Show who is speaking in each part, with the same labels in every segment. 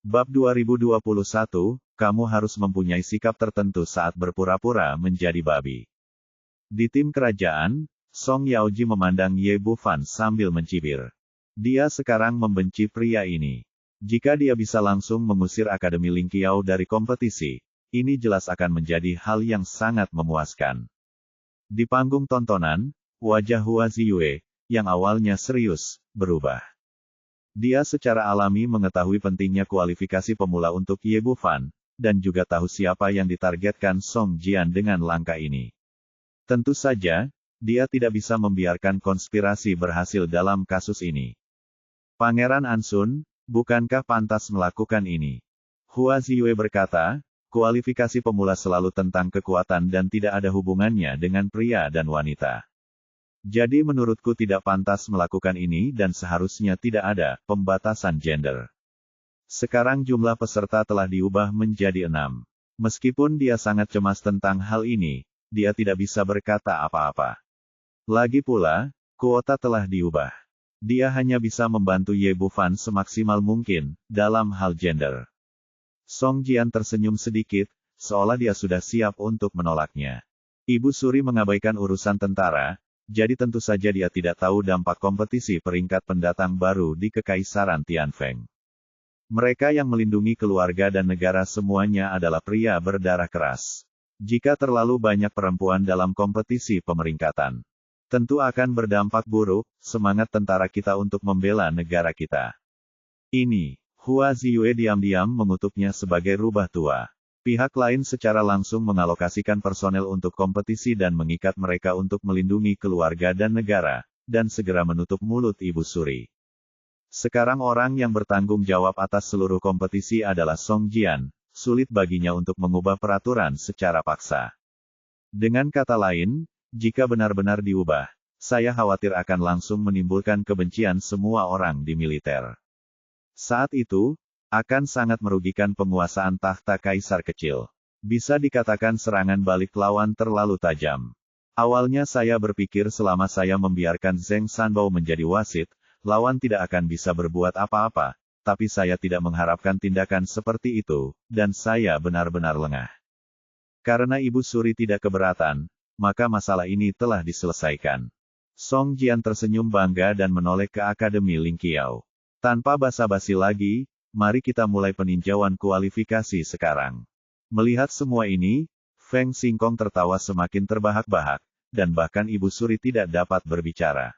Speaker 1: Bab 2021, kamu harus mempunyai sikap tertentu saat berpura-pura menjadi babi. Di tim kerajaan, Song Yaoji memandang Ye Bufan sambil mencibir. Dia sekarang membenci pria ini. Jika dia bisa langsung mengusir Akademi Ling Qiao dari kompetisi, ini jelas akan menjadi hal yang sangat memuaskan. Di panggung tontonan, wajah Hua Ziyue, yang awalnya serius, berubah. Dia secara alami mengetahui pentingnya kualifikasi pemula untuk Ye Bufan, dan juga tahu siapa yang ditargetkan Song Jian dengan langkah ini. Tentu saja, dia tidak bisa membiarkan konspirasi berhasil dalam kasus ini. Pangeran Ansun, bukankah pantas melakukan ini? Hua Ziyue berkata, kualifikasi pemula selalu tentang kekuatan dan tidak ada hubungannya dengan pria dan wanita. Jadi menurutku tidak pantas melakukan ini dan seharusnya tidak ada pembatasan gender. Sekarang jumlah peserta telah diubah menjadi 6. Meskipun dia sangat cemas tentang hal ini, dia tidak bisa berkata apa-apa. Lagi pula, kuota telah diubah. Dia hanya bisa membantu Ye Bufan semaksimal mungkin dalam hal gender. Song Jian tersenyum sedikit, seolah dia sudah siap untuk menolaknya. Ibu Suri mengabaikan urusan tentara, jadi tentu saja dia tidak tahu dampak kompetisi peringkat pendatang baru di Kekaisaran Tianfeng. Mereka yang melindungi keluarga dan negara semuanya adalah pria berdarah keras. Jika terlalu banyak perempuan dalam kompetisi pemeringkatan, tentu akan berdampak buruk semangat tentara kita untuk membela negara kita. Ini, Hua Ziyue diam-diam mengutuknya sebagai rubah tua. Pihak lain secara langsung mengalokasikan personel untuk kompetisi dan mengikat mereka untuk melindungi keluarga dan negara, dan segera menutup mulut Ibu Suri. Sekarang orang yang bertanggung jawab atas seluruh kompetisi adalah Song Jian, sulit baginya untuk mengubah peraturan secara paksa. Dengan kata lain, jika benar-benar diubah, saya khawatir akan langsung menimbulkan kebencian semua orang di militer. Saat itu, akan sangat merugikan penguasaan tahta kaisar kecil. Bisa dikatakan serangan balik lawan terlalu tajam. Awalnya saya berpikir selama saya membiarkan Zheng Sanbao menjadi wasit, lawan tidak akan bisa berbuat apa-apa, tapi saya tidak mengharapkan tindakan seperti itu, dan saya benar-benar lengah. Karena Ibu Suri tidak keberatan, maka masalah ini telah diselesaikan. Song Jian tersenyum bangga dan menoleh ke Akademi Ling Qiao. Tanpa basa-basi lagi, mari kita mulai peninjauan kualifikasi sekarang. Melihat semua ini, Feng Xingkong tertawa semakin terbahak-bahak, dan bahkan Ibu Suri tidak dapat berbicara.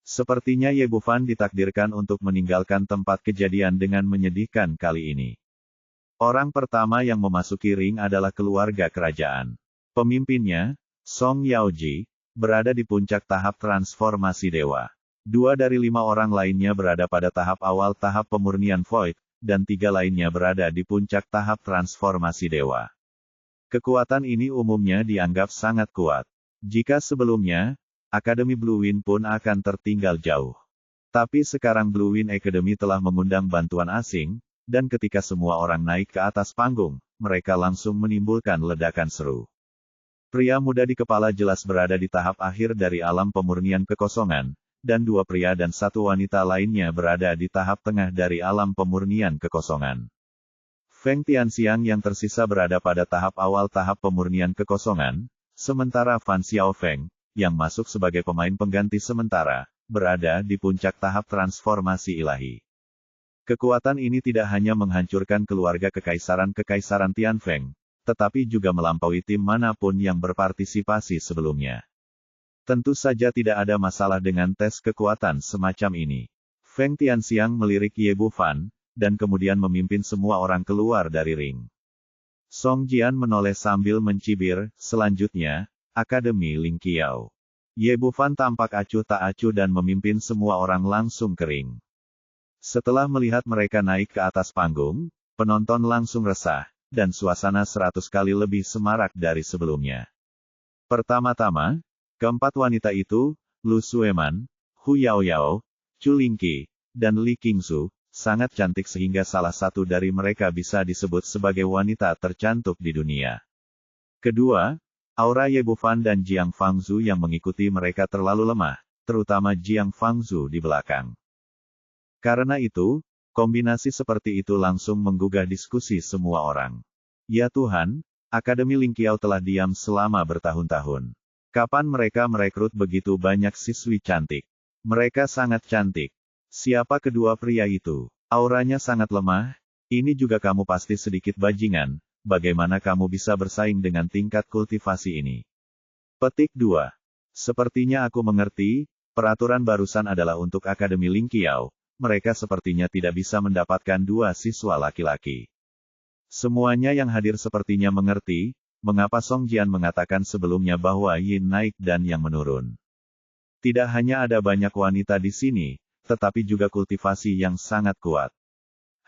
Speaker 1: Sepertinya Ye Bufan ditakdirkan untuk meninggalkan tempat kejadian dengan menyedihkan kali ini. Orang pertama yang memasuki ring adalah keluarga kerajaan. Pemimpinnya, Song Yaoji, berada di puncak tahap transformasi dewa. 2 dari 5 orang lainnya berada pada tahap awal tahap pemurnian Void, dan 3 lainnya berada di puncak tahap transformasi dewa. Kekuatan ini umumnya dianggap sangat kuat. Jika sebelumnya, Akademi Blue Wind pun akan tertinggal jauh. Tapi sekarang Blue Wind Academy telah mengundang bantuan asing, dan ketika semua orang naik ke atas panggung, mereka langsung menimbulkan ledakan seru. Pria muda di kepala jelas berada di tahap akhir dari alam pemurnian kekosongan, dan 2 pria dan 1 wanita lainnya berada di tahap tengah dari alam pemurnian kekosongan. Feng Tianxiang yang tersisa berada pada tahap awal tahap pemurnian kekosongan, sementara Fan Xiaofeng, yang masuk sebagai pemain pengganti sementara, berada di puncak tahap transformasi ilahi. Kekuatan ini tidak hanya menghancurkan keluarga Kekaisaran Tianfeng, tetapi juga melampaui tim manapun yang berpartisipasi sebelumnya. Tentu saja tidak ada masalah dengan tes kekuatan semacam ini. Feng Tianxiang melirik Ye Bufan, dan kemudian memimpin semua orang keluar dari ring. Song Jian menoleh sambil mencibir, selanjutnya, Akademi Ling Qiao. Ye Bufan tampak acuh tak acuh dan memimpin semua orang langsung ke ring. Setelah melihat mereka naik ke atas panggung, penonton langsung resah, dan suasana 100 kali lebih semarak dari sebelumnya. Pertama-tama, keempat wanita itu, Lu Sueman, Hu Yaoyao, Chu Lingqi, dan Li Qingzu, sangat cantik sehingga salah satu dari mereka bisa disebut sebagai wanita tercantik di dunia. Kedua, aura Ye Bufan dan Jiang Fangzu yang mengikuti mereka terlalu lemah, terutama Jiang Fangzu di belakang. Karena itu, Kombinasi seperti itu langsung menggugah diskusi semua orang. Ya Tuhan, Akademi Lingqiao telah diam selama bertahun-tahun. Kapan mereka merekrut begitu banyak siswi cantik? Mereka sangat cantik. Siapa kedua pria itu? Auranya sangat lemah. Ini juga kamu pasti sedikit bajingan. Bagaimana kamu bisa bersaing dengan tingkat kultivasi ini? Petik 2. Sepertinya aku mengerti, peraturan barusan adalah untuk Akademi Lingqiao. Mereka sepertinya tidak bisa mendapatkan 2 siswa laki-laki. Semuanya yang hadir sepertinya mengerti, mengapa Song Jian mengatakan sebelumnya bahwa Yin naik dan yang menurun. Tidak hanya ada banyak wanita di sini, tetapi juga kultivasi yang sangat kuat.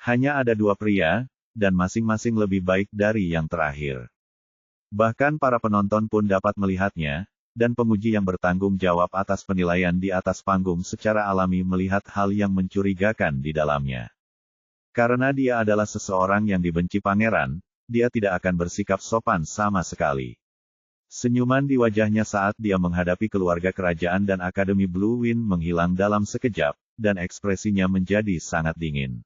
Speaker 1: Hanya ada 2 pria, dan masing-masing lebih baik dari yang terakhir. Bahkan para penonton pun dapat melihatnya, dan penguji yang bertanggung jawab atas penilaian di atas panggung secara alami melihat hal yang mencurigakan di dalamnya. Karena dia adalah seseorang yang dibenci pangeran, dia tidak akan bersikap sopan sama sekali. Senyuman di wajahnya saat dia menghadapi keluarga kerajaan dan Akademi Blue Wind menghilang dalam sekejap, dan ekspresinya menjadi sangat dingin.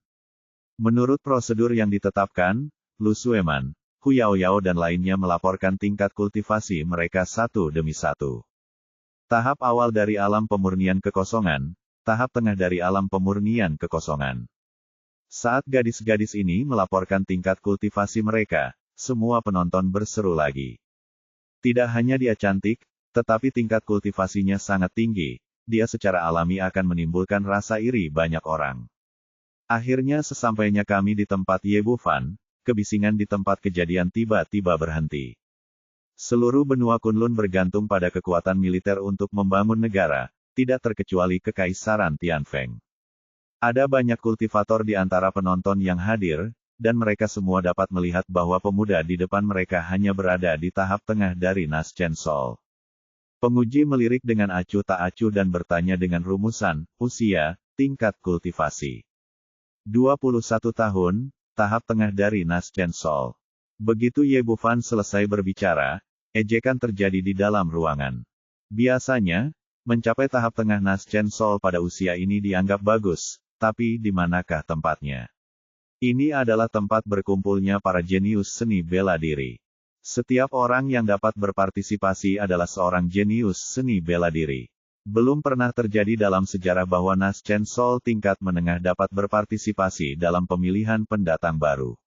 Speaker 1: Menurut prosedur yang ditetapkan, Lu Sueman, Hu Yaoyao dan lainnya melaporkan tingkat kultivasi mereka satu demi satu. Tahap awal dari alam pemurnian kekosongan, tahap tengah dari alam pemurnian kekosongan. Saat gadis-gadis ini melaporkan tingkat kultivasi mereka, semua penonton berseru lagi. Tidak hanya dia cantik, tetapi tingkat kultivasinya sangat tinggi, dia secara alami akan menimbulkan rasa iri banyak orang. Akhirnya sesampainya kami di tempat Ye Bufan, kebisingan di tempat kejadian tiba-tiba berhenti. Seluruh benua Kunlun bergantung pada kekuatan militer untuk membangun negara, tidak terkecuali Kekaisaran Tianfeng. Ada banyak kultivator di antara penonton yang hadir, dan mereka semua dapat melihat bahwa pemuda di depan mereka hanya berada di tahap tengah dari Nas Chen Sol. Penguji melirik dengan acuh tak acuh dan bertanya dengan rumusan, usia, tingkat kultivasi. 21 tahun, tahap tengah dari Nas Chen Sol. Begitu Ye Bufan selesai berbicara, ejekan terjadi di dalam ruangan. Biasanya, mencapai tahap tengah Nas Chen Sol pada usia ini dianggap bagus, tapi di manakah tempatnya? Ini adalah tempat berkumpulnya para jenius seni bela diri. Setiap orang yang dapat berpartisipasi adalah seorang jenius seni bela diri. Belum pernah terjadi dalam sejarah bahwa Nas Chen Sol tingkat menengah dapat berpartisipasi dalam pemilihan pendatang baru.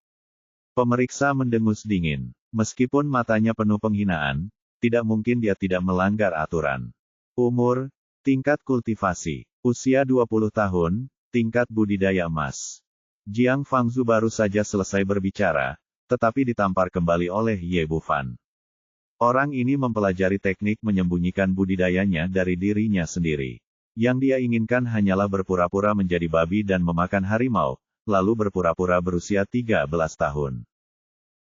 Speaker 1: Pemeriksa mendengus dingin. Meskipun matanya penuh penghinaan, tidak mungkin dia tidak melanggar aturan. Umur, tingkat kultivasi, usia 20 tahun, tingkat budidaya emas. Jiang Fangzu baru saja selesai berbicara, tetapi ditampar kembali oleh Ye Bufan. Orang ini mempelajari teknik menyembunyikan budidayanya dari dirinya sendiri. Yang dia inginkan hanyalah berpura-pura menjadi babi dan memakan harimau, lalu berpura-pura berusia 13 tahun.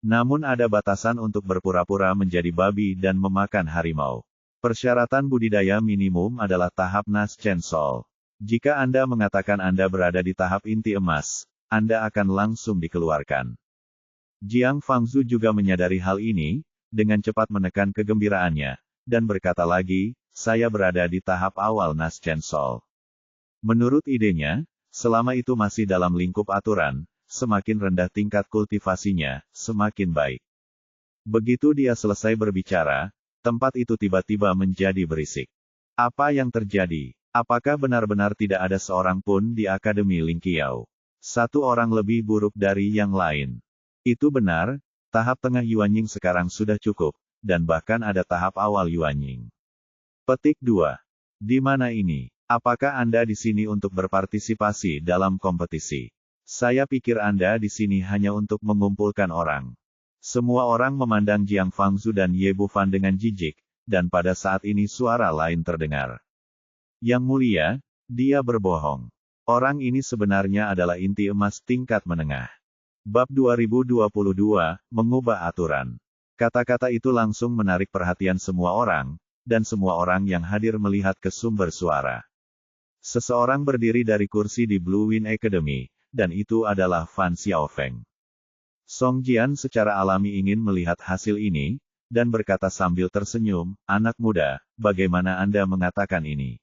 Speaker 1: Namun ada batasan untuk berpura-pura menjadi babi dan memakan harimau. Persyaratan budidaya minimum adalah tahap Nas Chen Sol. Jika Anda mengatakan Anda berada di tahap inti emas, Anda akan langsung dikeluarkan. Jiang Fangzu juga menyadari hal ini, dengan cepat menekan kegembiraannya, dan berkata lagi, saya berada di tahap awal Nas Chen Sol. Menurut idenya, selama itu masih dalam lingkup aturan, semakin rendah tingkat kultivasinya, semakin baik. Begitu dia selesai berbicara, tempat itu tiba-tiba menjadi berisik. Apa yang terjadi? Apakah benar-benar tidak ada seorang pun di Akademi Lingqiao? Satu orang lebih buruk dari yang lain. Itu benar. Tahap tengah Yuanying sekarang sudah cukup, dan bahkan ada tahap awal Yuanying. Petik 2. Di mana ini? Apakah Anda di sini untuk berpartisipasi dalam kompetisi? Saya pikir Anda di sini hanya untuk mengumpulkan orang. Semua orang memandang Jiang Fangzu dan Ye Bufan dengan jijik, dan pada saat ini suara lain terdengar. Yang mulia, dia berbohong. Orang ini sebenarnya adalah inti emas tingkat menengah. Bab 2022, mengubah aturan. Kata-kata itu langsung menarik perhatian semua orang, dan semua orang yang hadir melihat ke sumber suara. Seseorang berdiri dari kursi di Blue Wind Academy, dan itu adalah Fan Xiaofeng. Song Jian secara alami ingin melihat hasil ini, dan berkata sambil tersenyum, anak muda, bagaimana Anda mengatakan ini?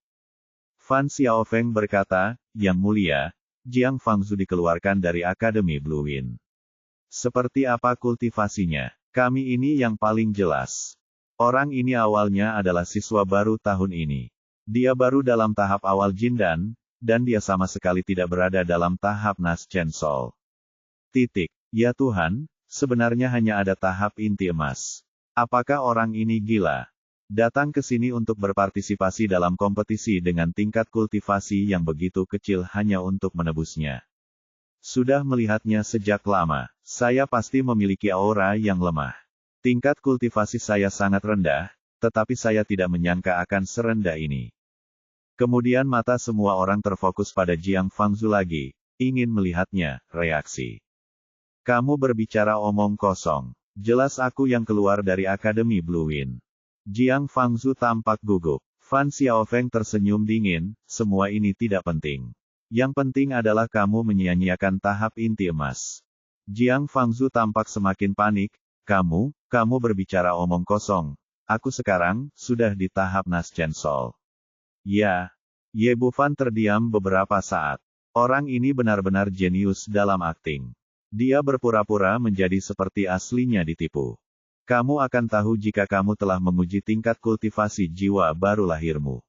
Speaker 1: Fan Xiaofeng berkata, Yang mulia, Jiang Fangzhu dikeluarkan dari Akademi Blue Wind. Seperti apa kultivasinya? Kami ini yang paling jelas. Orang ini awalnya adalah siswa baru tahun ini. Dia baru dalam tahap awal Jindan, dan dia sama sekali tidak berada dalam tahap Nas Chen Sol. Ya Tuhan, sebenarnya hanya ada tahap inti emas. Apakah orang ini gila? Datang ke sini untuk berpartisipasi dalam kompetisi dengan tingkat kultivasi yang begitu kecil hanya untuk menebusnya. Sudah melihatnya sejak lama, saya pasti memiliki aura yang lemah. Tingkat kultivasi saya sangat rendah, tetapi saya tidak menyangka akan serendah ini. Kemudian mata semua orang terfokus pada Jiang Fangzhu lagi, ingin melihatnya, reaksi. Kamu berbicara omong kosong. Jelas aku yang keluar dari Akademi Blue Wind. Jiang Fangzhu tampak gugup. Fan Xiaofeng tersenyum dingin, semua ini tidak penting. Yang penting adalah kamu menyia-nyiakan tahap inti emas. Jiang Fangzhu tampak semakin panik. Kamu berbicara omong kosong. Aku sekarang, sudah di tahap Nas Chen Sol. Ya. Ye Bufan terdiam beberapa saat. Orang ini benar-benar jenius dalam akting. Dia berpura-pura menjadi seperti aslinya ditipu. Kamu akan tahu jika kamu telah menguji tingkat kultivasi jiwa baru lahirmu.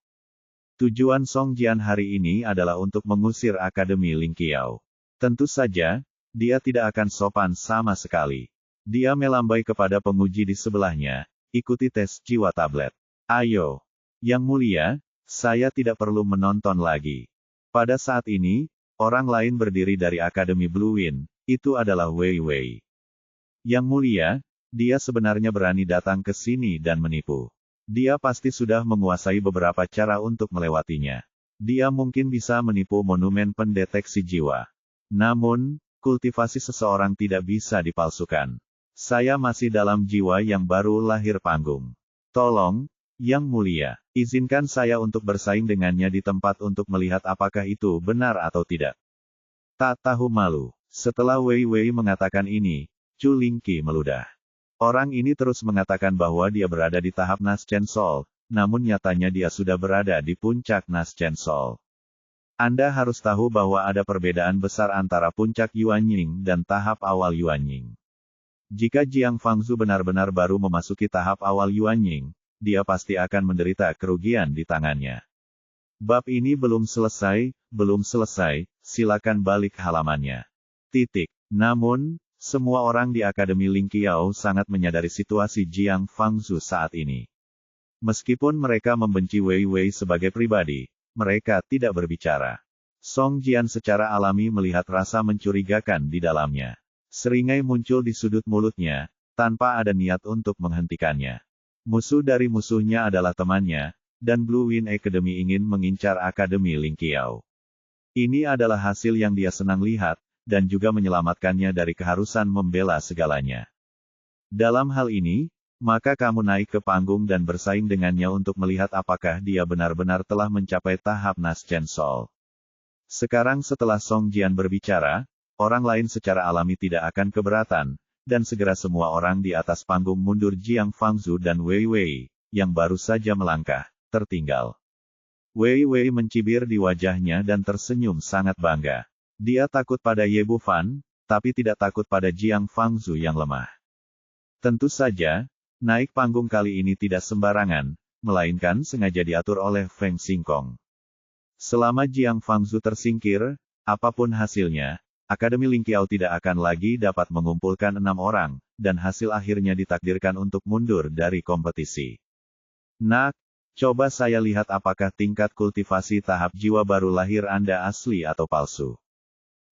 Speaker 1: Tujuan Song Jian hari ini adalah untuk mengusir Akademi Ling Qiao. Tentu saja, dia tidak akan sopan sama sekali. Dia melambai kepada penguji di sebelahnya, ikuti tes jiwa tablet. Ayo. Yang mulia, saya tidak perlu menonton lagi. Pada saat ini, orang lain berdiri dari Akademi Blue Wind, itu adalah Wei Wei. Yang mulia, dia sebenarnya berani datang ke sini dan menipu. Dia pasti sudah menguasai beberapa cara untuk melewatinya. Dia mungkin bisa menipu monumen pendeteksi jiwa. Namun, kultivasi seseorang tidak bisa dipalsukan. Saya masih dalam jiwa yang baru lahir panggung. Tolong, Yang Mulia, izinkan saya untuk bersaing dengannya di tempat untuk melihat apakah itu benar atau tidak. Tak tahu malu. Setelah Wei Wei mengatakan ini, Chu Lingqi meludah. Orang ini terus mengatakan bahwa dia berada di tahap Nas Chen Sol, namun nyatanya dia sudah berada di puncak Nas Chen Sol. Anda harus tahu bahwa ada perbedaan besar antara puncak Yuanying dan tahap awal Yuanying. Jika Jiang Fangzhu benar-benar baru memasuki tahap awal Yuanying, dia pasti akan menderita kerugian di tangannya. Bab ini belum selesai, silakan balik halamannya. Namun, semua orang di Akademi Ling Qiao sangat menyadari situasi Jiang Fangzhu saat ini. Meskipun mereka membenci Wei Wei sebagai pribadi, mereka tidak berbicara. Song Jian secara alami melihat rasa mencurigakan di dalamnya. Seringai muncul di sudut mulutnya, tanpa ada niat untuk menghentikannya. Musuh dari musuhnya adalah temannya, dan Blue Wind Academy ingin mengincar Akademi Ling Qiao. Ini adalah hasil yang dia senang lihat, dan juga menyelamatkannya dari keharusan membela segalanya. Dalam hal ini, maka kamu naik ke panggung dan bersaing dengannya untuk melihat apakah dia benar-benar telah mencapai tahap Nas Chen Sol. Sekarang setelah Song Jian berbicara, orang lain secara alami tidak akan keberatan, dan segera semua orang di atas panggung mundur. Jiang Fangzhu dan Wei Wei, yang baru saja melangkah, tertinggal. Wei Wei mencibir di wajahnya dan tersenyum sangat bangga. Dia takut pada Ye Bufan, tapi tidak takut pada Jiang Fangzhu yang lemah. Tentu saja, naik panggung kali ini tidak sembarangan, melainkan sengaja diatur oleh Feng Xingkong. Selama Jiang Fangzhu tersingkir, apapun hasilnya, Akademi Ling Qiao tidak akan lagi dapat mengumpulkan 6 orang, dan hasil akhirnya ditakdirkan untuk mundur dari kompetisi. Nak, coba saya lihat apakah tingkat kultivasi tahap jiwa baru lahir Anda asli atau palsu.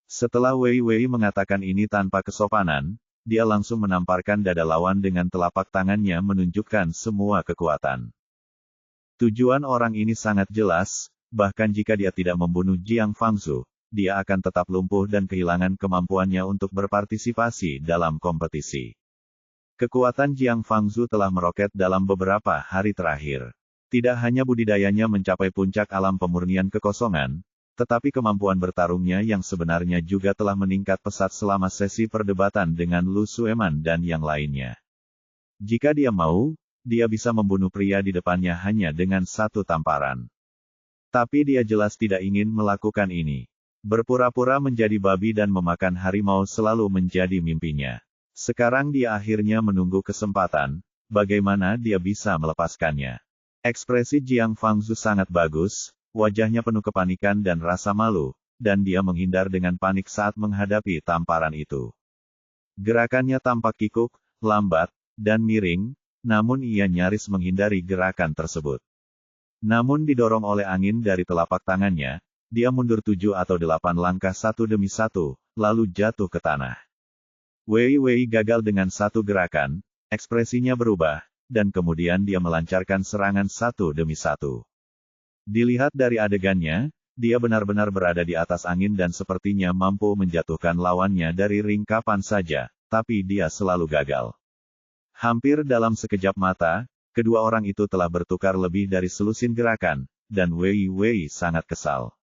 Speaker 1: Setelah Wei Wei mengatakan ini tanpa kesopanan, dia langsung menamparkan dada lawan dengan telapak tangannya menunjukkan semua kekuatan. Tujuan orang ini sangat jelas, bahkan jika dia tidak membunuh Jiang Fangzhu, dia akan tetap lumpuh dan kehilangan kemampuannya untuk berpartisipasi dalam kompetisi. Kekuatan Jiang Fangzhu telah meroket dalam beberapa hari terakhir. Tidak hanya budidayanya mencapai puncak alam pemurnian kekosongan, tetapi kemampuan bertarungnya yang sebenarnya juga telah meningkat pesat selama sesi perdebatan dengan Lu Sueman dan yang lainnya. Jika dia mau, dia bisa membunuh pria di depannya hanya dengan satu tamparan. Tapi dia jelas tidak ingin melakukan ini. Berpura-pura menjadi babi dan memakan harimau selalu menjadi mimpinya. Sekarang dia akhirnya menunggu kesempatan, bagaimana dia bisa melepaskannya. Ekspresi Jiang Fangzhu sangat bagus, wajahnya penuh kepanikan dan rasa malu, dan dia menghindar dengan panik saat menghadapi tamparan itu. Gerakannya tampak kikuk, lambat, dan miring, namun ia nyaris menghindari gerakan tersebut. Namun didorong oleh angin dari telapak tangannya, dia mundur 7 atau 8 langkah satu demi satu, lalu jatuh ke tanah. Wei Wei gagal dengan satu gerakan, ekspresinya berubah, dan kemudian dia melancarkan serangan satu demi satu. Dilihat dari adegannya, dia benar-benar berada di atas angin dan sepertinya mampu menjatuhkan lawannya dari ring kapan saja, tapi dia selalu gagal. Hampir dalam sekejap mata, kedua orang itu telah bertukar lebih dari selusin gerakan, dan Wei Wei sangat kesal.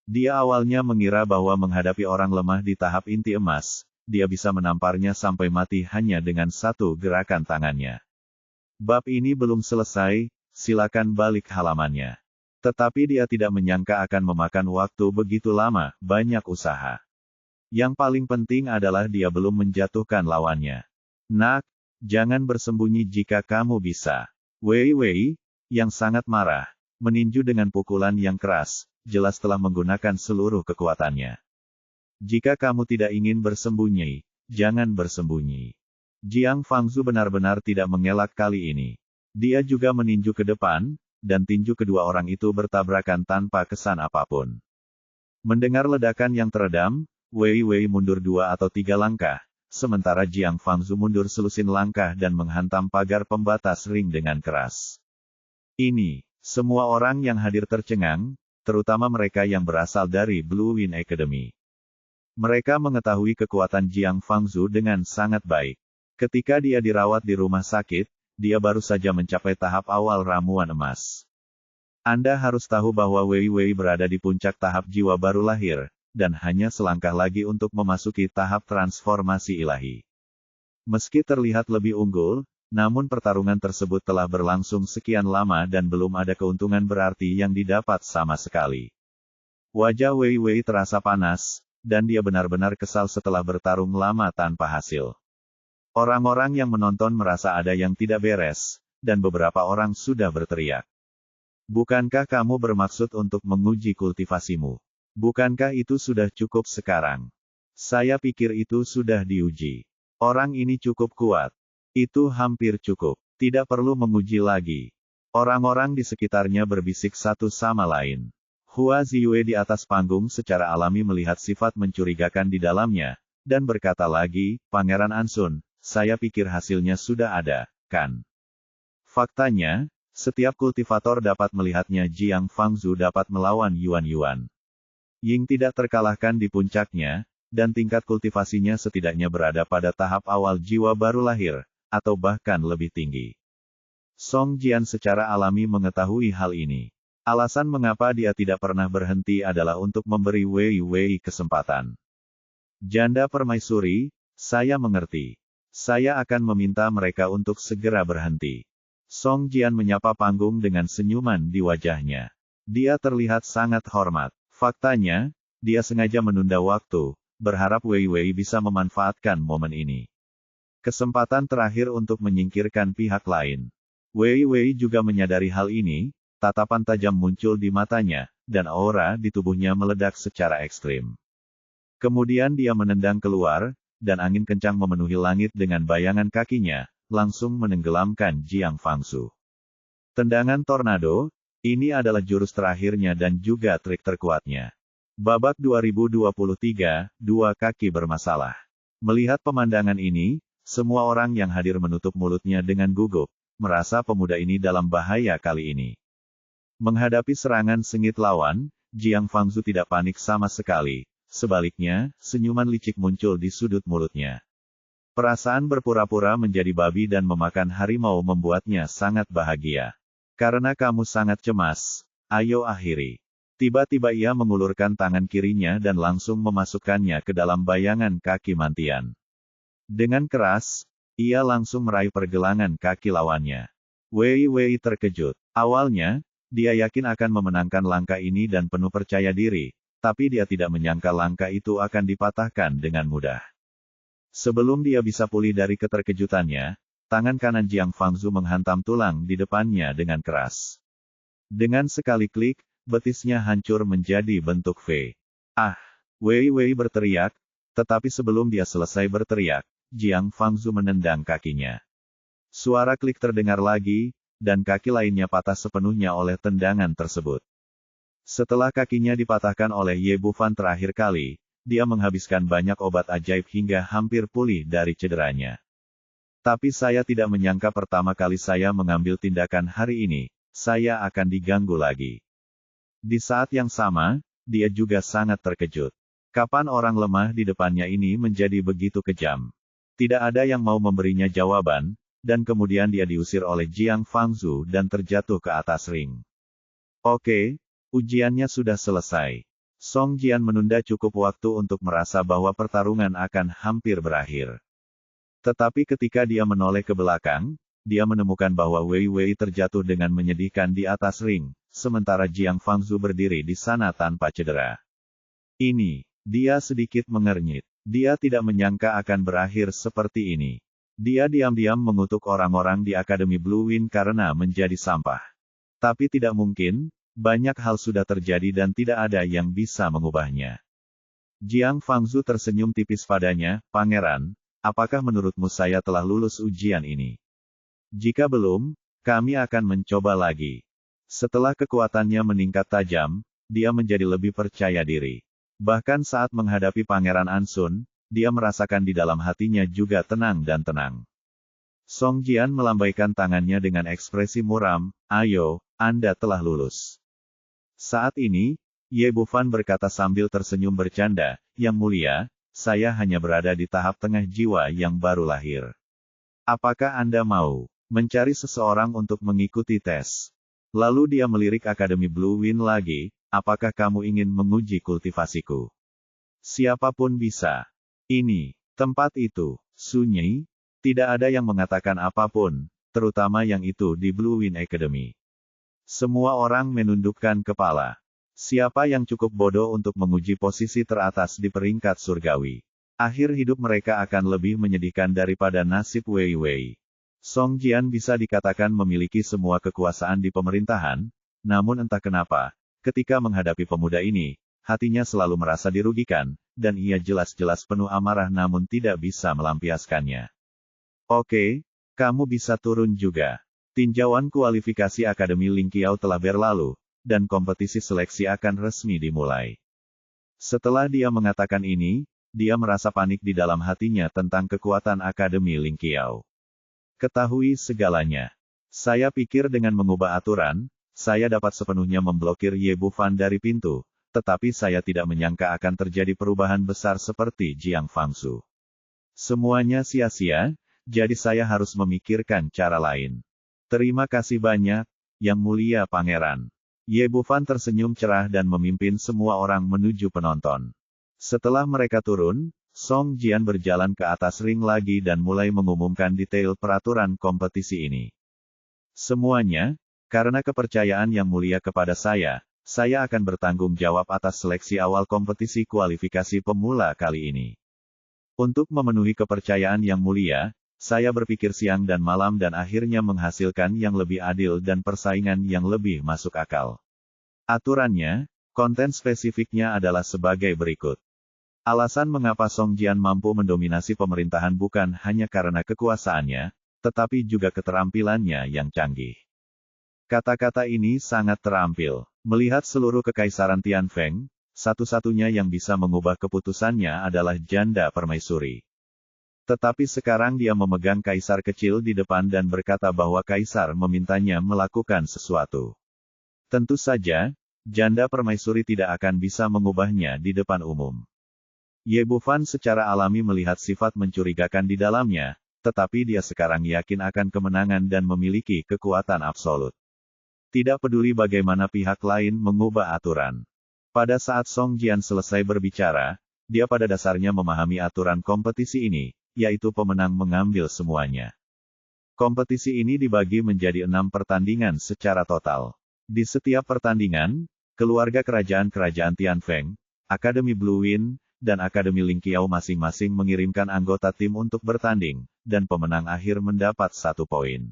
Speaker 1: Dia awalnya mengira bahwa menghadapi orang lemah di tahap inti emas, dia bisa menamparnya sampai mati hanya dengan satu gerakan tangannya. Bab ini belum selesai, silakan balik halamannya. Tetapi dia tidak menyangka akan memakan waktu begitu lama, banyak usaha. Yang paling penting adalah dia belum menjatuhkan lawannya. Nak, jangan bersembunyi jika kamu bisa. Wei Wei, yang sangat marah, meninju dengan pukulan yang keras, jelas telah menggunakan seluruh kekuatannya. Jika kamu tidak ingin bersembunyi, jangan bersembunyi. Jiang Fangzhu benar-benar tidak mengelak kali ini. Dia juga meninju ke depan, dan tinju kedua orang itu bertabrakan tanpa kesan apapun. Mendengar ledakan yang teredam, Wei Wei mundur 2 atau 3 langkah, sementara Jiang Fangzhu mundur selusin langkah dan menghantam pagar pembatas ring dengan keras. Ini, semua orang yang hadir tercengang, terutama mereka yang berasal dari Blue Wind Academy. Mereka mengetahui kekuatan Jiang Fangzhu dengan sangat baik. Ketika dia dirawat di rumah sakit, dia baru saja mencapai tahap awal ramuan emas. Anda harus tahu bahwa Wei Wei berada di puncak tahap jiwa baru lahir, dan hanya selangkah lagi untuk memasuki tahap transformasi ilahi. Meski terlihat lebih unggul, namun pertarungan tersebut telah berlangsung sekian lama dan belum ada keuntungan berarti yang didapat sama sekali. Wajah Wei Wei terasa panas, dan dia benar-benar kesal setelah bertarung lama tanpa hasil. Orang-orang yang menonton merasa ada yang tidak beres, dan beberapa orang sudah berteriak. Bukankah kamu bermaksud untuk menguji kultivasimu? Bukankah itu sudah cukup sekarang? Saya pikir itu sudah diuji. Orang ini cukup kuat. Itu hampir cukup. Tidak perlu menguji lagi. Orang-orang di sekitarnya berbisik satu sama lain. Hua Ziyue di atas panggung secara alami melihat sifat mencurigakan di dalamnya, dan berkata lagi, Pangeran Ansun, saya pikir hasilnya sudah ada, kan? Faktanya, setiap kultivator dapat melihatnya Jiang Fangzhu dapat melawan Yuan Yuan. Ying tidak terkalahkan di puncaknya, dan tingkat kultivasinya setidaknya berada pada tahap awal jiwa baru lahir, atau bahkan lebih tinggi. Song Jian secara alami mengetahui hal ini. Alasan mengapa dia tidak pernah berhenti adalah untuk memberi Wei Wei kesempatan. Janda permaisuri, saya mengerti. Saya akan meminta mereka untuk segera berhenti. Song Jian menyapa panggung dengan senyuman di wajahnya. Dia terlihat sangat hormat. Faktanya, dia sengaja menunda waktu, berharap Wei Wei bisa memanfaatkan momen ini. Kesempatan terakhir untuk menyingkirkan pihak lain. Wei Wei juga menyadari hal ini, tatapan tajam muncul di matanya, dan aura di tubuhnya meledak secara ekstrim. Kemudian dia menendang keluar, dan angin kencang memenuhi langit dengan bayangan kakinya, langsung menenggelamkan Jiang Fangzhu. Tendangan tornado, ini adalah jurus terakhirnya dan juga trik terkuatnya. Babak 2023, dua kaki bermasalah. Melihat pemandangan ini, semua orang yang hadir menutup mulutnya dengan gugup, merasa pemuda ini dalam bahaya kali ini. Menghadapi serangan sengit lawan, Jiang Fangzhu tidak panik sama sekali. Sebaliknya, senyuman licik muncul di sudut mulutnya. Perasaan berpura-pura menjadi babi dan memakan harimau membuatnya sangat bahagia. Karena kamu sangat cemas, ayo akhiri. Tiba-tiba ia mengulurkan tangan kirinya dan langsung memasukkannya ke dalam bayangan kaki mantian. Dengan keras, ia langsung meraih pergelangan kaki lawannya. Wei Wei terkejut. Awalnya, dia yakin akan memenangkan langkah ini dan penuh percaya diri, tapi dia tidak menyangka langkah itu akan dipatahkan dengan mudah. Sebelum dia bisa pulih dari keterkejutannya, tangan kanan Jiang Fangzu menghantam tulang di depannya dengan keras. Dengan sekali klik, betisnya hancur menjadi bentuk V. Ah! Wei Wei berteriak, tetapi sebelum dia selesai berteriak, Jiang Fangzu menendang kakinya. Suara klik terdengar lagi, dan kaki lainnya patah sepenuhnya oleh tendangan tersebut. Setelah kakinya dipatahkan oleh Ye Bufan terakhir kali, dia menghabiskan banyak obat ajaib hingga hampir pulih dari cederanya. Tapi saya tidak menyangka pertama kali saya mengambil tindakan hari ini, saya akan diganggu lagi. Di saat yang sama, dia juga sangat terkejut. Kapan orang lemah di depannya ini menjadi begitu kejam? Tidak ada yang mau memberinya jawaban, dan kemudian dia diusir oleh Jiang Fangzu dan terjatuh ke atas ring. Oke, ujiannya sudah selesai. Song Jian menunda cukup waktu untuk merasa bahwa pertarungan akan hampir berakhir. Tetapi ketika dia menoleh ke belakang, dia menemukan bahwa Wei Wei terjatuh dengan menyedihkan di atas ring, sementara Jiang Fangzu berdiri di sana tanpa cedera. Dia sedikit mengernyit. Dia tidak menyangka akan berakhir seperti ini. Dia diam-diam mengutuk orang-orang di Akademi Blue Wind karena menjadi sampah. Tapi tidak mungkin, banyak hal sudah terjadi dan tidak ada yang bisa mengubahnya. Jiang Fangzu tersenyum tipis padanya, "Pangeran, apakah menurutmu saya telah lulus ujian ini? Jika belum, kami akan mencoba lagi." Setelah kekuatannya meningkat tajam, dia menjadi lebih percaya diri. Bahkan saat menghadapi Pangeran Ansun, dia merasakan di dalam hatinya juga tenang dan tenang. Song Jian melambaikan tangannya dengan ekspresi muram, "Ayo, Anda telah lulus." Saat ini, Ye Bufan berkata sambil tersenyum bercanda, "Yang mulia, saya hanya berada di tahap tengah jiwa yang baru lahir. Apakah Anda mau mencari seseorang untuk mengikuti tes?" Lalu dia melirik Akademi Blue Wind lagi, "Apakah kamu ingin menguji kultivasiku? Siapapun bisa. Ini, tempat itu, sunyi, tidak ada yang mengatakan apapun, terutama yang itu di Blue Wind Academy." Semua orang menundukkan kepala. Siapa yang cukup bodoh untuk menguji posisi teratas di peringkat surgawi? Akhir hidup mereka akan lebih menyedihkan daripada nasib Wei Wei. Song Jian bisa dikatakan memiliki semua kekuasaan di pemerintahan, namun entah kenapa, ketika menghadapi pemuda ini, hatinya selalu merasa dirugikan, dan ia jelas-jelas penuh amarah namun tidak bisa melampiaskannya. "Oke, kamu bisa turun juga." Tinjauan kualifikasi Akademi Ling Qiao telah berlalu, dan kompetisi seleksi akan resmi dimulai. Setelah dia mengatakan ini, dia merasa panik di dalam hatinya tentang kekuatan Akademi Ling Qiao. "Ketahui segalanya. Saya pikir dengan mengubah aturan, saya dapat sepenuhnya memblokir Ye Bufan dari pintu, tetapi saya tidak menyangka akan terjadi perubahan besar seperti Jiang Fangzu. Semuanya sia-sia, jadi saya harus memikirkan cara lain. Terima kasih banyak, Yang Mulia Pangeran." Ye Bufan tersenyum cerah dan memimpin semua orang menuju penonton. Setelah mereka turun, Song Jian berjalan ke atas ring lagi dan mulai mengumumkan detail peraturan kompetisi ini. "Semuanya, karena kepercayaan Yang Mulia kepada saya akan bertanggung jawab atas seleksi awal kompetisi kualifikasi pemula kali ini. Untuk memenuhi kepercayaan Yang Mulia, saya berpikir siang dan malam dan akhirnya menghasilkan yang lebih adil dan persaingan yang lebih masuk akal. Aturannya, konten spesifiknya adalah sebagai berikut. Alasan mengapa Song Jian mampu mendominasi pemerintahan bukan hanya karena kekuasaannya, tetapi juga keterampilannya yang canggih." Kata-kata ini sangat terampil. Melihat seluruh kekaisaran Tianfeng, satu-satunya yang bisa mengubah keputusannya adalah janda permaisuri. Tetapi sekarang dia memegang kaisar kecil di depan dan berkata bahwa kaisar memintanya melakukan sesuatu. Tentu saja, janda permaisuri tidak akan bisa mengubahnya di depan umum. Ye Bufan secara alami melihat sifat mencurigakan di dalamnya, tetapi dia sekarang yakin akan kemenangan dan memiliki kekuatan absolut. Tidak peduli bagaimana pihak lain mengubah aturan. Pada saat Song Jian selesai berbicara, dia pada dasarnya memahami aturan kompetisi ini, yaitu pemenang mengambil semuanya. Kompetisi ini dibagi menjadi 6 pertandingan secara total. Di setiap pertandingan, keluarga kerajaan-kerajaan Tianfeng Akademi Blue Wind, dan Akademi Lingqiao masing-masing mengirimkan anggota tim untuk bertanding, dan pemenang akhir mendapat 1 poin.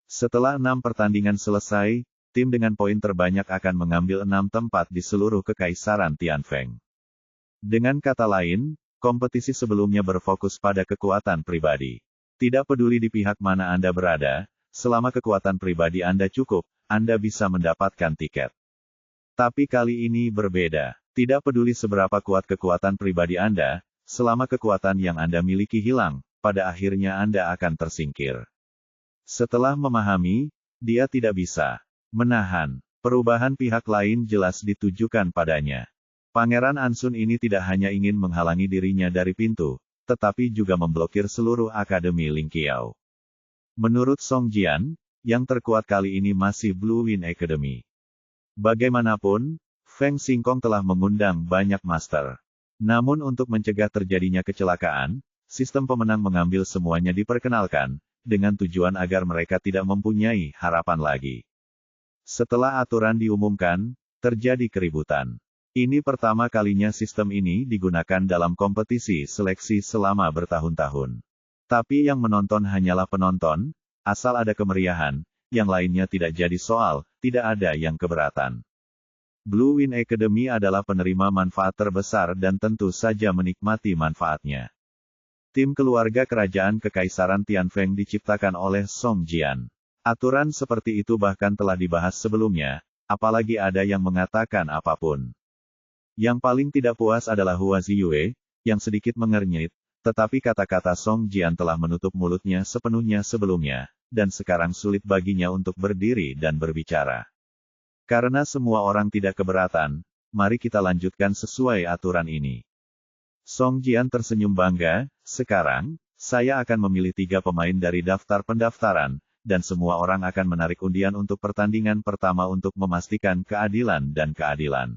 Speaker 1: Setelah 6 pertandingan selesai, tim dengan poin terbanyak akan mengambil 6 tempat di seluruh Kekaisaran Tianfeng. Dengan kata lain, kompetisi sebelumnya berfokus pada kekuatan pribadi. Tidak peduli di pihak mana Anda berada, selama kekuatan pribadi Anda cukup, Anda bisa mendapatkan tiket. Tapi kali ini berbeda. Tidak peduli seberapa kuat kekuatan pribadi Anda, selama kekuatan yang Anda miliki hilang, pada akhirnya Anda akan tersingkir. Setelah memahami, dia tidak bisa menahan perubahan pihak lain jelas ditujukan padanya. Pangeran Ansun ini tidak hanya ingin menghalangi dirinya dari pintu, tetapi juga memblokir seluruh Akademi Lingqiao. Menurut Song Jian, yang terkuat kali ini masih Blue Wind Academy. Bagaimanapun, Feng Xingkong telah mengundang banyak master. Namun untuk mencegah terjadinya kecelakaan, sistem pemenang mengambil semuanya diperkenalkan, dengan tujuan agar mereka tidak mempunyai harapan lagi. Setelah aturan diumumkan, terjadi keributan. Ini pertama kalinya sistem ini digunakan dalam kompetisi seleksi selama bertahun-tahun. Tapi yang menonton hanyalah penonton, asal ada kemeriahan, yang lainnya tidak jadi soal, tidak ada yang keberatan. Blue Wind Academy adalah penerima manfaat terbesar dan tentu saja menikmati manfaatnya. Tim keluarga kerajaan Kekaisaran Tianfeng diciptakan oleh Song Jian. Aturan seperti itu bahkan telah dibahas sebelumnya, apalagi ada yang mengatakan apapun. Yang paling tidak puas adalah Hua Ziyue, yang sedikit mengernyit, tetapi kata-kata Song Jian telah menutup mulutnya sepenuhnya sebelumnya, dan sekarang sulit baginya untuk berdiri dan berbicara. Karena semua orang tidak keberatan, mari kita lanjutkan sesuai aturan ini. Song Jian tersenyum bangga, sekarang, saya akan memilih 3 pemain dari daftar pendaftaran, dan semua orang akan menarik undian untuk pertandingan pertama untuk memastikan keadilan dan keadilan.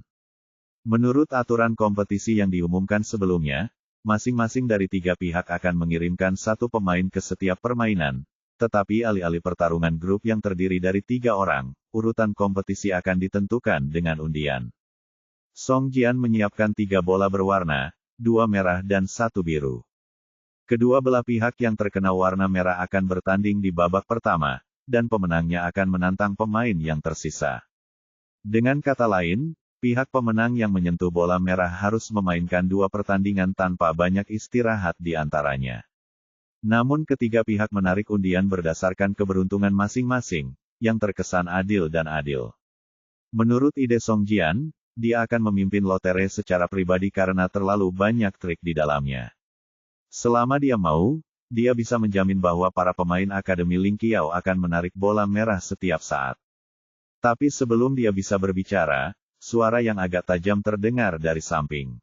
Speaker 1: Menurut aturan kompetisi yang diumumkan sebelumnya, masing-masing dari 3 pihak akan mengirimkan 1 pemain ke setiap permainan, tetapi alih-alih pertarungan grup yang terdiri dari 3 orang, urutan kompetisi akan ditentukan dengan undian. Song Jian menyiapkan 3 bola berwarna, 2 merah dan 1 biru. Kedua belah pihak yang terkena warna merah akan bertanding di babak pertama, dan pemenangnya akan menantang pemain yang tersisa. Dengan kata lain, pihak pemenang yang menyentuh bola merah harus memainkan 2 pertandingan tanpa banyak istirahat di antaranya. Namun ketiga pihak menarik undian berdasarkan keberuntungan masing-masing, yang terkesan adil dan adil. Menurut ide Song Jian, dia akan memimpin lotre secara pribadi karena terlalu banyak trik di dalamnya. Selama dia mau, dia bisa menjamin bahwa para pemain Akademi Lingqiao akan menarik bola merah setiap saat. Tapi sebelum dia bisa berbicara, suara yang agak tajam terdengar dari samping.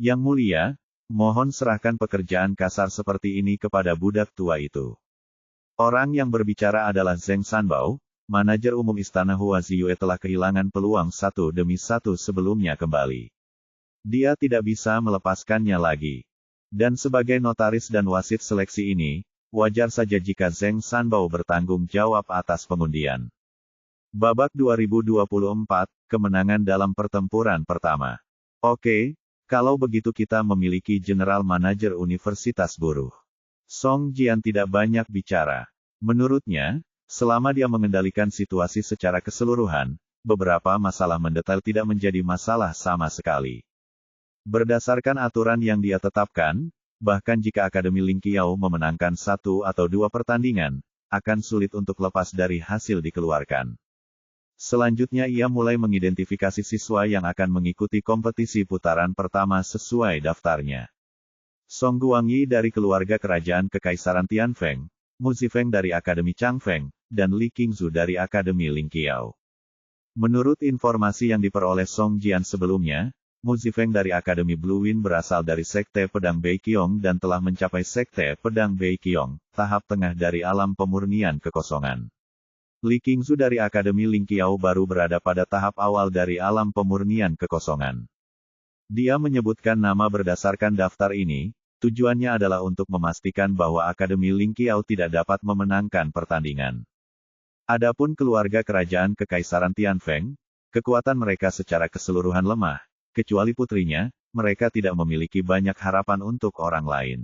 Speaker 1: Yang mulia, mohon serahkan pekerjaan kasar seperti ini kepada budak tua itu. Orang yang berbicara adalah Zheng Sanbao, manajer umum Istana Hua Ziyue telah kehilangan peluang 1 demi 1 sebelumnya kembali. Dia tidak bisa melepaskannya lagi. Dan sebagai notaris dan wasit seleksi ini, wajar saja jika Zheng Sanbao bertanggung jawab atas pengundian. Babak 2024, kemenangan dalam pertempuran pertama. Oke. Kalau begitu kita memiliki General Manager Universitas Buruh. Song Jian tidak banyak bicara. Menurutnya, selama dia mengendalikan situasi secara keseluruhan, beberapa masalah mendetail tidak menjadi masalah sama sekali. Berdasarkan aturan yang dia tetapkan, bahkan jika Akademi Lingqiao memenangkan 1 atau 2 pertandingan, akan sulit untuk lepas dari hasil dikeluarkan. Selanjutnya ia mulai mengidentifikasi siswa yang akan mengikuti kompetisi putaran pertama sesuai daftarnya. Song Guangyi dari keluarga kerajaan Kekaisaran Tianfeng, Mu Zifeng dari Akademi Changfeng, dan Li Qingzu dari Akademi Lingqiao. Menurut informasi yang diperoleh Song Jian sebelumnya, Mu Zifeng dari Akademi Blue Wind berasal dari Sekte Pedang Beiqiong dan telah mencapai Sekte Pedang Beiqiong, tahap tengah dari alam pemurnian kekosongan. Li Qingzu dari Akademi Lingqiao baru berada pada tahap awal dari alam pemurnian kekosongan. Dia menyebutkan nama berdasarkan daftar ini, tujuannya adalah untuk memastikan bahwa Akademi Lingqiao tidak dapat memenangkan pertandingan. Adapun keluarga kerajaan Kekaisaran Tianfeng, kekuatan mereka secara keseluruhan lemah, kecuali putrinya, mereka tidak memiliki banyak harapan untuk orang lain.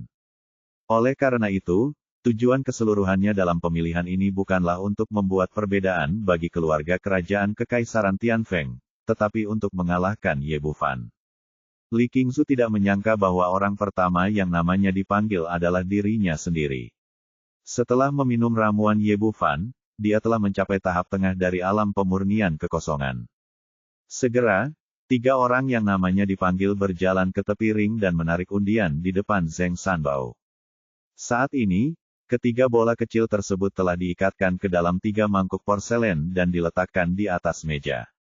Speaker 1: Oleh karena itu, tujuan keseluruhannya dalam pemilihan ini bukanlah untuk membuat perbedaan bagi keluarga kerajaan Kekaisaran Tianfeng, tetapi untuk mengalahkan Ye Bufan. Li Qingzu tidak menyangka bahwa orang pertama yang namanya dipanggil adalah dirinya sendiri. Setelah meminum ramuan Ye Bufan, dia telah mencapai tahap tengah dari alam pemurnian kekosongan. Segera, 3 orang yang namanya dipanggil berjalan ke tepi ring dan menarik undian di depan Zheng Sanbao. Saat ini, ketiga bola kecil tersebut telah diikatkan ke dalam 3 mangkuk porselen dan diletakkan di atas meja.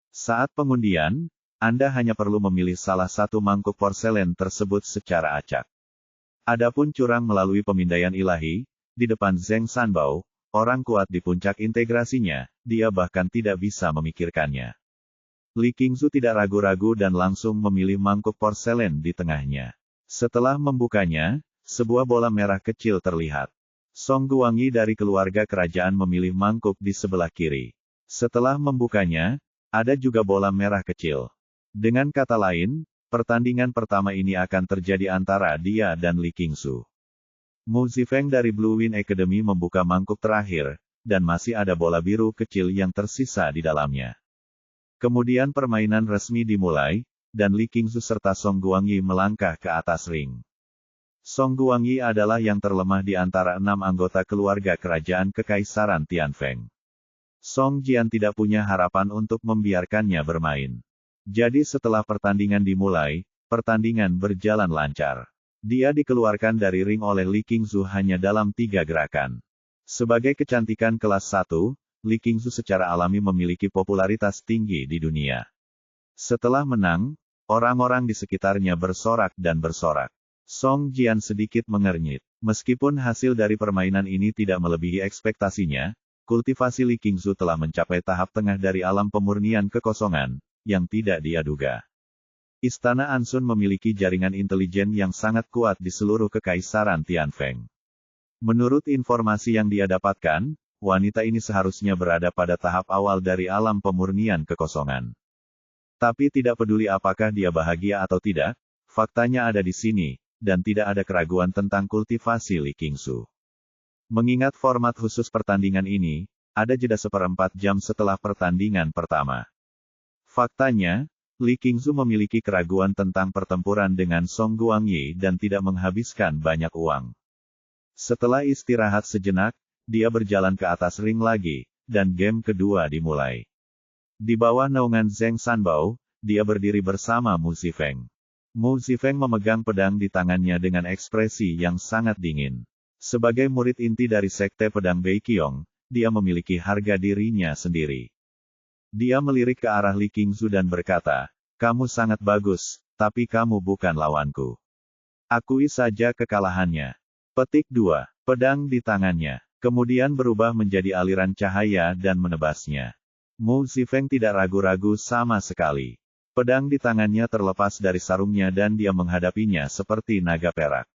Speaker 1: Saat pengundian, Anda hanya perlu memilih salah satu mangkuk porselen tersebut secara acak. Adapun curang melalui pemindaian ilahi, di depan Zheng Sanbao, orang kuat di puncak integrasinya, dia bahkan tidak bisa memikirkannya. Li Qingzu tidak ragu-ragu dan langsung memilih mangkuk porselen di tengahnya. Setelah membukanya, sebuah bola merah kecil terlihat. Song Guangyi dari keluarga kerajaan memilih mangkuk di sebelah kiri. Setelah membukanya, ada juga bola merah kecil. Dengan kata lain, pertandingan pertama ini akan terjadi antara dia dan Li Qingzu. Mu Zifeng dari Blue Wind Academy membuka mangkuk terakhir, dan masih ada bola biru kecil yang tersisa di dalamnya. Kemudian permainan resmi dimulai, dan Li Qingzu serta Song Guangyi melangkah ke atas ring. Song Guangyi adalah yang terlemah di antara 6 anggota keluarga kerajaan Kekaisaran Tianfeng. Song Jian tidak punya harapan untuk membiarkannya bermain. Jadi setelah pertandingan dimulai, pertandingan berjalan lancar. Dia dikeluarkan dari ring oleh Li Qingzu hanya dalam 3 gerakan. Sebagai kecantikan kelas 1, Li Qingzu secara alami memiliki popularitas tinggi di dunia. Setelah menang, orang-orang di sekitarnya bersorak dan bersorak. Song Jian sedikit mengernyit. Meskipun hasil dari permainan ini tidak melebihi ekspektasinya, kultivasi Li Qingzu telah mencapai tahap tengah dari alam pemurnian kekosongan, yang tidak dia duga. Istana Ansun memiliki jaringan intelijen yang sangat kuat di seluruh Kekaisaran Tianfeng. Menurut informasi yang dia dapatkan, wanita ini seharusnya berada pada tahap awal dari alam pemurnian kekosongan. Tapi tidak peduli apakah dia bahagia atau tidak, faktanya ada di sini, dan tidak ada keraguan tentang kultivasi Li Qingzu. Mengingat format khusus pertandingan ini, ada jeda 1/4 jam setelah pertandingan pertama. Faktanya, Li Qingzu memiliki keraguan tentang pertempuran dengan Song Guangyi dan tidak menghabiskan banyak uang. Setelah istirahat sejenak, dia berjalan ke atas ring lagi, dan game kedua dimulai. Di bawah naungan Zheng Sanbao, dia berdiri bersama Mu Zifeng. Mu Zifeng memegang pedang di tangannya dengan ekspresi yang sangat dingin. Sebagai murid inti dari Sekte Pedang Beiqiong, dia memiliki harga dirinya sendiri. Dia melirik ke arah Li Qingzu dan berkata, "Kamu sangat bagus, tapi kamu bukan lawanku. Akui saja kekalahannya." Petik 2. Pedang di tangannya kemudian berubah menjadi aliran cahaya dan menebasnya. Mu Zifeng tidak ragu-ragu sama sekali. Pedang di tangannya terlepas dari sarungnya dan dia menghadapinya seperti naga perak.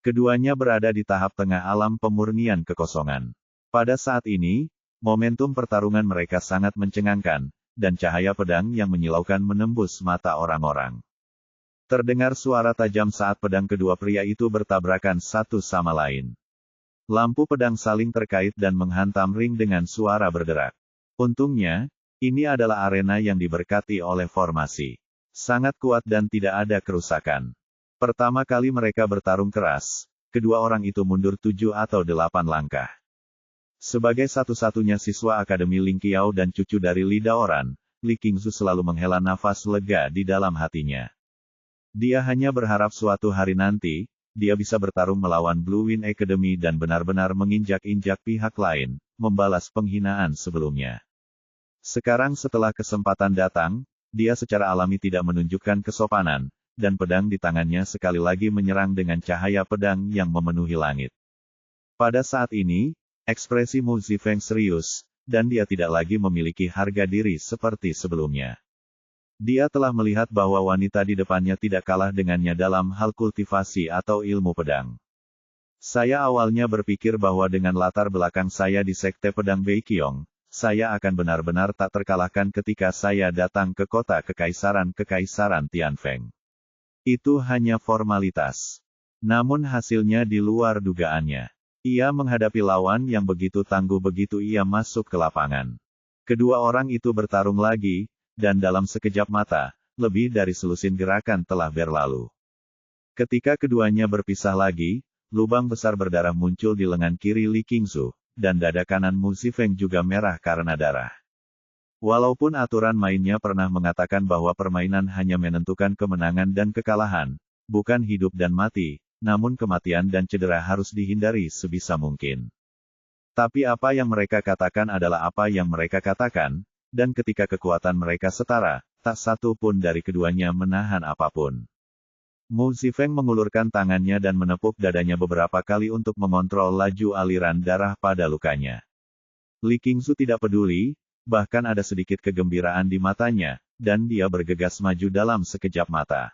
Speaker 1: Keduanya berada di tahap tengah alam pemurnian kekosongan. Pada saat ini, momentum pertarungan mereka sangat mencengangkan, dan cahaya pedang yang menyilaukan menembus mata orang-orang. Terdengar suara tajam saat pedang kedua pria itu bertabrakan satu sama lain. Lampu pedang saling terkait dan menghantam ring dengan suara berderak. Untungnya, ini adalah arena yang diberkati oleh formasi. Sangat kuat dan tidak ada kerusakan. Pertama kali mereka bertarung keras, kedua orang itu mundur 7 atau 8 langkah. Sebagai satu-satunya siswa Akademi Ling Qiao dan cucu dari Li Daoran, Li Qingzu selalu menghela nafas lega di dalam hatinya. Dia hanya berharap suatu hari nanti, dia bisa bertarung melawan Blue Wind Academy dan benar-benar menginjak-injak pihak lain, membalas penghinaan sebelumnya. Sekarang setelah kesempatan datang, dia secara alami tidak menunjukkan kesopanan, dan pedang di tangannya sekali lagi menyerang dengan cahaya pedang yang memenuhi langit. Pada saat ini, ekspresi Mu Zifeng serius, dan dia tidak lagi memiliki harga diri seperti sebelumnya. Dia telah melihat bahwa wanita di depannya tidak kalah dengannya dalam hal kultivasi atau ilmu pedang. Saya awalnya berpikir bahwa dengan latar belakang saya di Sekte Pedang Beiqiong, saya akan benar-benar tak terkalahkan ketika saya datang ke kota Kekaisaran Tianfeng. Itu hanya formalitas. Namun hasilnya di luar dugaannya. Ia menghadapi lawan yang begitu tangguh begitu ia masuk ke lapangan. Kedua orang itu bertarung lagi, dan dalam sekejap mata, lebih dari selusin gerakan telah berlalu. Ketika keduanya berpisah lagi, lubang besar berdarah muncul di lengan kiri Li Qingzu, dan dada kanan Mu Zifeng juga merah karena darah. Walaupun aturan mainnya pernah mengatakan bahwa permainan hanya menentukan kemenangan dan kekalahan, bukan hidup dan mati, namun kematian dan cedera harus dihindari sebisa mungkin. Tapi apa yang mereka katakan adalah apa yang mereka katakan, dan ketika kekuatan mereka setara, tak satu pun dari keduanya menahan apapun. Mu Zifeng mengulurkan tangannya dan menepuk dadanya beberapa kali untuk mengontrol laju aliran darah pada lukanya. Li Qingzu tidak peduli, bahkan ada sedikit kegembiraan di matanya, dan dia bergegas maju dalam sekejap mata.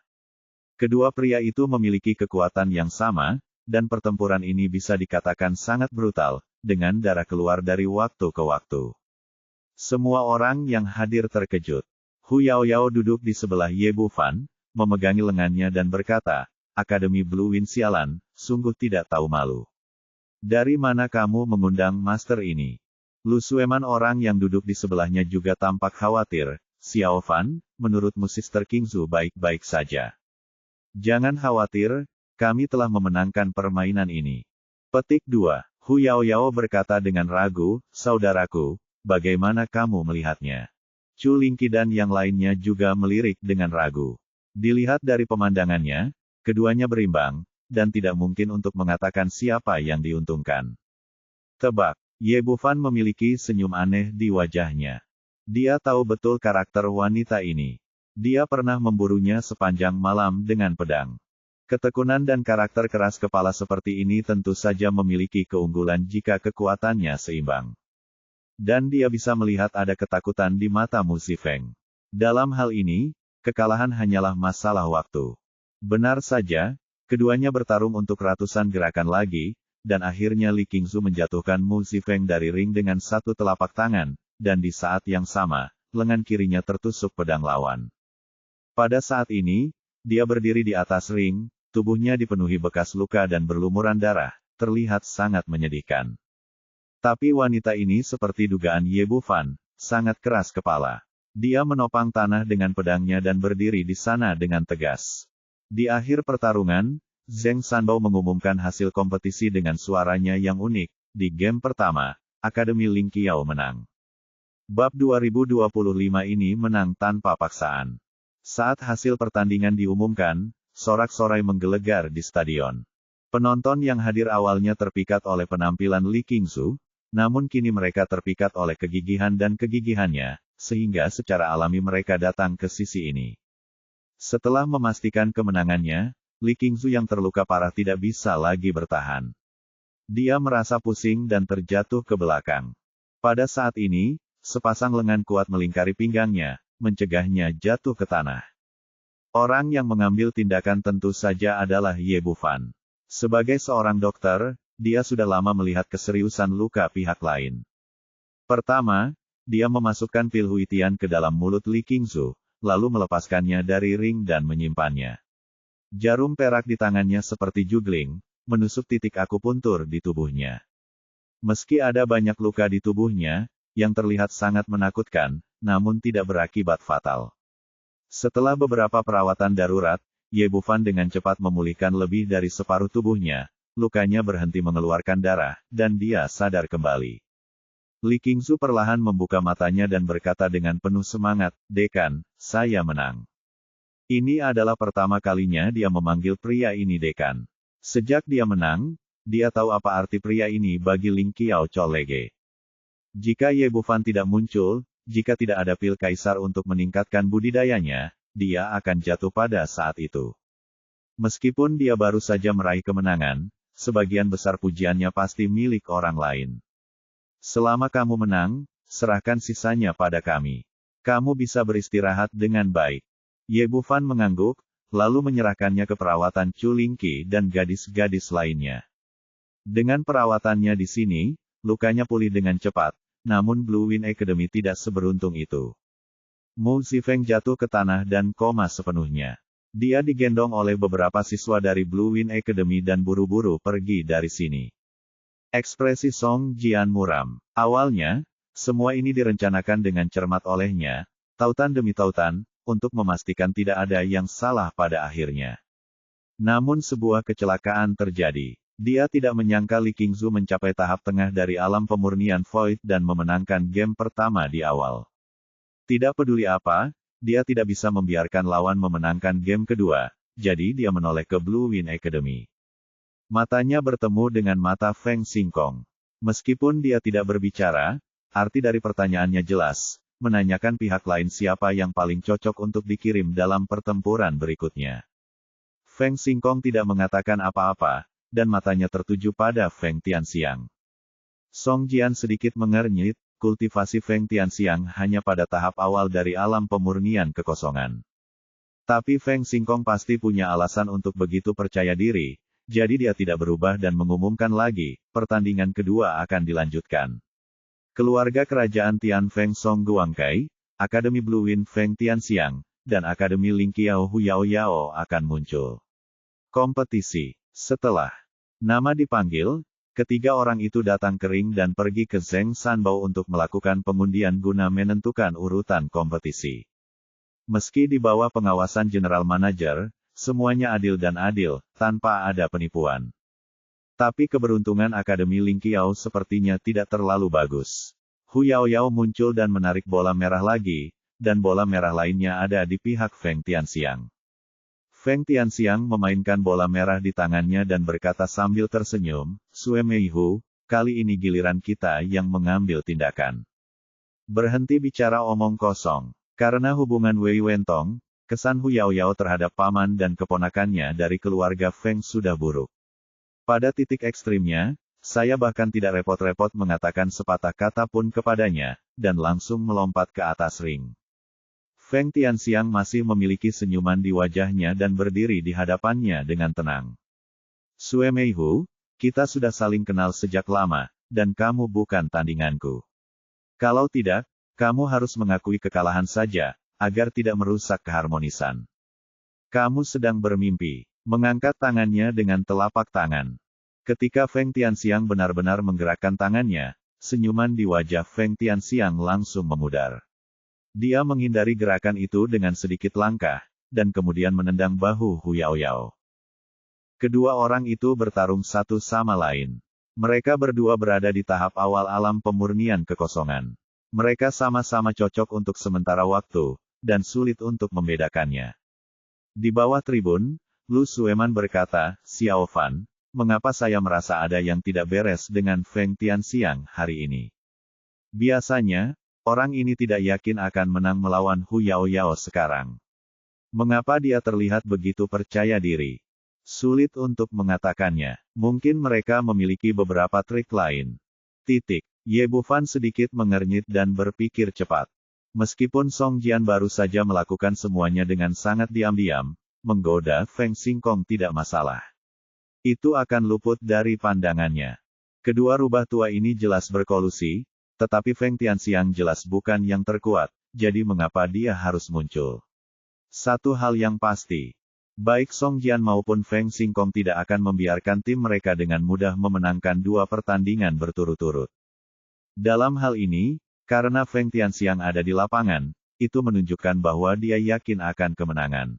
Speaker 1: Kedua pria itu memiliki kekuatan yang sama, dan pertempuran ini bisa dikatakan sangat brutal, dengan darah keluar dari waktu ke waktu. Semua orang yang hadir terkejut. Hu Yaoyao duduk di sebelah Ye Bufan, memegangi lengannya dan berkata, Akademi Blue Wind sialan, sungguh tidak tahu malu. Dari mana kamu mengundang master ini? Lu Sueman orang yang duduk di sebelahnya juga tampak khawatir. Xiao Fan, menurutmu Sister Qingzu baik-baik saja. Jangan khawatir, kami telah memenangkan permainan ini. Petik 2. Hu Yaoyao berkata dengan ragu, saudaraku, bagaimana kamu melihatnya? Chu Lingqi dan yang lainnya juga melirik dengan ragu. Dilihat dari pemandangannya, keduanya berimbang, dan tidak mungkin untuk mengatakan siapa yang diuntungkan. Tebak. Ye Bufan memiliki senyum aneh di wajahnya. Dia tahu betul karakter wanita ini. Dia pernah memburunya sepanjang malam dengan pedang. Ketekunan dan karakter keras kepala seperti ini tentu saja memiliki keunggulan jika kekuatannya seimbang. Dan dia bisa melihat ada ketakutan di mata Mu Zifeng. Dalam hal ini, kekalahan hanyalah masalah waktu. Benar saja, keduanya bertarung untuk ratusan gerakan lagi, dan akhirnya Li Qingzu menjatuhkan Mu Zifeng dari ring dengan satu telapak tangan, dan di saat yang sama, lengan kirinya tertusuk pedang lawan. Pada saat ini, dia berdiri di atas ring, tubuhnya dipenuhi bekas luka dan berlumuran darah, terlihat sangat menyedihkan. Tapi wanita ini seperti dugaan Ye Bufan, sangat keras kepala. Dia menopang tanah dengan pedangnya dan berdiri di sana dengan tegas. Di akhir pertarungan, Zheng Sanbao mengumumkan hasil kompetisi dengan suaranya yang unik. Di game pertama, Akademi Ling Qiao menang. Bab 2025 ini menang tanpa paksaan. Saat hasil pertandingan diumumkan, sorak-sorai menggelegar di stadion. Penonton yang hadir awalnya terpikat oleh penampilan Li Qingzu, namun kini mereka terpikat oleh kegigihan dan kegigihannya, sehingga secara alami mereka datang ke sisi ini. Setelah memastikan kemenangannya, Li Qingzu yang terluka parah tidak bisa lagi bertahan. Dia merasa pusing dan terjatuh ke belakang. Pada saat ini, sepasang lengan kuat melingkari pinggangnya, mencegahnya jatuh ke tanah. Orang yang mengambil tindakan tentu saja adalah Ye Bufan. Sebagai seorang dokter, dia sudah lama melihat keseriusan luka pihak lain. Pertama, dia memasukkan pil Huitian ke dalam mulut Li Qingzu, lalu melepaskannya dari ring dan menyimpannya. Jarum perak di tangannya seperti jugling, menusuk titik akupuntur di tubuhnya. Meski ada banyak luka di tubuhnya, yang terlihat sangat menakutkan, namun tidak berakibat fatal. Setelah beberapa perawatan darurat, Ye Bufan dengan cepat memulihkan lebih dari separuh tubuhnya, lukanya berhenti mengeluarkan darah, dan dia sadar kembali. Li Qingzu perlahan membuka matanya dan berkata dengan penuh semangat, Dekan, saya menang. Ini adalah pertama kalinya dia memanggil pria ini Dekan. Sejak dia menang, dia tahu apa arti pria ini bagi Ling Qiao Cholege. Jika Ye Bufan tidak muncul, jika tidak ada pil kaisar untuk meningkatkan budidayanya, dia akan jatuh pada saat itu. Meskipun dia baru saja meraih kemenangan, sebagian besar pujiannya pasti milik orang lain. Selama kamu menang, serahkan sisanya pada kami. Kamu bisa beristirahat dengan baik. Ye Bufan mengangguk, lalu menyerahkannya ke perawatan Chu Lingqi dan gadis-gadis lainnya. Dengan perawatannya di sini, lukanya pulih dengan cepat, namun Blue Wind Academy tidak seberuntung itu. Mu Zifeng jatuh ke tanah dan koma sepenuhnya. Dia digendong oleh beberapa siswa dari Blue Wind Academy dan buru-buru pergi dari sini. Ekspresi Song Jian muram. Awalnya, semua ini direncanakan dengan cermat olehnya, tautan demi tautan, untuk memastikan tidak ada yang salah pada akhirnya. Namun sebuah kecelakaan terjadi. Dia tidak menyangka Li Qingzu mencapai tahap tengah dari alam pemurnian Void dan memenangkan game pertama di awal. Tidak peduli apa, dia tidak bisa membiarkan lawan memenangkan game kedua, jadi dia menoleh ke Blue Wind Academy. Matanya bertemu dengan mata Feng Xingkong. Meskipun dia tidak berbicara, arti dari pertanyaannya jelas, menanyakan pihak lain siapa yang paling cocok untuk dikirim dalam pertempuran berikutnya. Feng Xingkong tidak mengatakan apa-apa, dan matanya tertuju pada Feng Tianxiang. Song Jian sedikit mengernyit, kultivasi Feng Tianxiang hanya pada tahap awal dari alam pemurnian kekosongan. Tapi Feng Xingkong pasti punya alasan untuk begitu percaya diri, jadi dia tidak berubah dan mengumumkan lagi, pertandingan kedua akan dilanjutkan. Keluarga kerajaan Tian Feng Song Guangkai, Akademi Blue Wind Feng Tianxiang, dan Akademi Ling Qiao Huyao Yao akan muncul. Kompetisi. Setelah nama dipanggil, ketiga orang itu datang ke ring dan pergi ke Zheng Sanbao untuk melakukan pengundian guna menentukan urutan kompetisi. Meski di bawah pengawasan General Manager, semuanya adil dan adil, tanpa ada penipuan. Tapi keberuntungan Akademi Ling Qiao sepertinya tidak terlalu bagus. Hu Yao Yao muncul dan menarik bola merah lagi, dan bola merah lainnya ada di pihak Feng Tianxiang. Feng Tianxiang memainkan bola merah di tangannya dan berkata sambil tersenyum, "Sue Meihu, kali ini giliran kita yang mengambil tindakan." Berhenti bicara omong kosong. Karena hubungan Wei Wentong, kesan Hu Yao Yao terhadap paman dan keponakannya dari keluarga Feng sudah buruk. Pada titik ekstrimnya, saya bahkan tidak repot-repot mengatakan sepatah kata pun kepadanya, dan langsung melompat ke atas ring. Feng Tianxiang masih memiliki senyuman di wajahnya dan berdiri di hadapannya dengan tenang. "Sue Meihu, kita sudah saling kenal sejak lama, dan kamu bukan tandinganku. Kalau tidak, kamu harus mengakui kekalahan saja, agar tidak merusak keharmonisan. Kamu sedang bermimpi." Mengangkat tangannya dengan telapak tangan. Ketika Feng Tianxiang benar-benar menggerakkan tangannya, senyuman di wajah Feng Tianxiang langsung memudar. Dia menghindari gerakan itu dengan sedikit langkah, dan kemudian menendang bahu Hu Yao Yao. Kedua orang itu bertarung satu sama lain. Mereka berdua berada di tahap awal alam pemurnian kekosongan. Mereka sama-sama cocok untuk sementara waktu, dan sulit untuk membedakannya. Di bawah tribun, Lu Sueman berkata, "Xiao Fan, mengapa saya merasa ada yang tidak beres dengan Feng Tianxiang hari ini? Biasanya, orang ini tidak yakin akan menang melawan Hu Yao Yao sekarang. Mengapa dia terlihat begitu percaya diri? Sulit untuk mengatakannya. Mungkin mereka memiliki beberapa trik lain." Ye Bufan sedikit mengernyit dan berpikir cepat. Meskipun Song Jian baru saja melakukan semuanya dengan sangat diam-diam, menggoda Feng Xingkong tidak masalah. Itu akan luput dari pandangannya. Kedua rubah tua ini jelas berkolusi, tetapi Feng Tianxiang jelas bukan yang terkuat, jadi mengapa dia harus muncul? Satu hal yang pasti, baik Song Jian maupun Feng Xingkong tidak akan membiarkan tim mereka dengan mudah memenangkan dua pertandingan berturut-turut. Dalam hal ini, karena Feng Tianxiang ada di lapangan, itu menunjukkan bahwa dia yakin akan kemenangan.